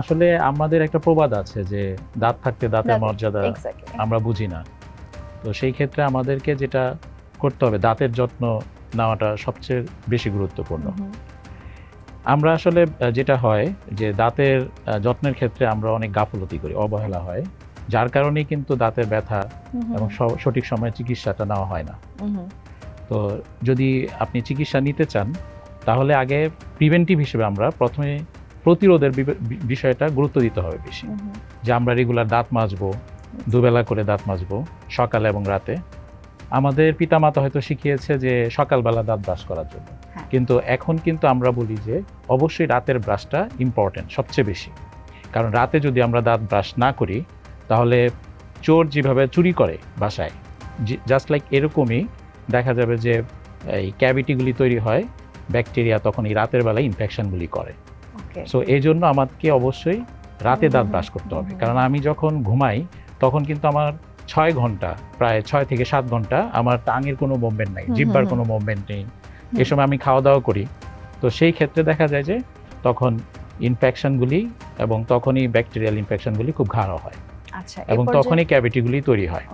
আসলে আমাদের একটা প্রবাদ আছে যে দাঁত থাকতে দাঁতের মর্যাদা এক্স্যাক্টলি। আমরা বুঝি না। তো সেই ক্ষেত্রে আমাদেরকে যেটা করতে হবে দাঁতের যত্ন নেওয়াটা সবচেয়ে বেশি গুরুত্বপূর্ণ। আমরা আসলে যেটা হয় যে দাঁতের যত্নের ক্ষেত্রে আমরা অনেক গাফলতি করি, অবহেলা হয়। যার কারণেই কিন্তু দাঁতের ব্যথা এবং সঠিক সময়ে চিকিৎসাটা নেওয়া হয় না। তো যদি আপনি চিকিৎসা নিতে চান তাহলে আগে প্রিভেন্টিভ হিসেবে আমরা প্রথমে প্রতিরোধের বিষয়টা গুরুত্ব দিতে হবে বেশি। যে আমরা রেগুলার দাঁত মাজবো, দুবেলা করে দাঁত মাজবো, সকালে এবং রাতে। আমাদের পিতামাতা হয়তো শিখিয়েছে যে সকালবেলা দাঁত ব্রাশ করার জন্য, কিন্তু এখন কিন্তু আমরা বলি যে অবশ্যই রাতের ব্রাশটা ইম্পর্টেন্ট, সবচেয়ে বেশি। কারণ রাতে যদি আমরা দাঁত ব্রাশ না করি তাহলে চোর যেভাবে চুরি করে বাসায়, জাস্ট লাইক এরকমই দেখা যাবে যে এই ক্যাভিটিগুলি তৈরি হয়, ব্যাকটেরিয়া তখন এই রাতের বেলায় ইনফেকশনগুলি করে। সো এই জন্য আমাকে অবশ্যই রাতে দাঁত ব্রাশ করতে হবে। কারণ আমি যখন ঘুমাই তখন কিন্তু আমার 6 ঘন্টা, প্রায় 6 থেকে 7 ঘন্টা আমার টাঙের কোনো মুভমেন্ট নাই, জিহ্বার কোনো মুভমেন্ট নেই। এই সময় আমি খাওয়া দাওয়া করি। তো সেই ক্ষেত্রে দেখা যায় যে তখন ইনফেকশনগুলি এবং তখনই ব্যাকটেরিয়াল ইনফেকশনগুলি খুব ঘাড় হয়, এবং তখনই ক্যাভিটিগুলি তৈরি হয়।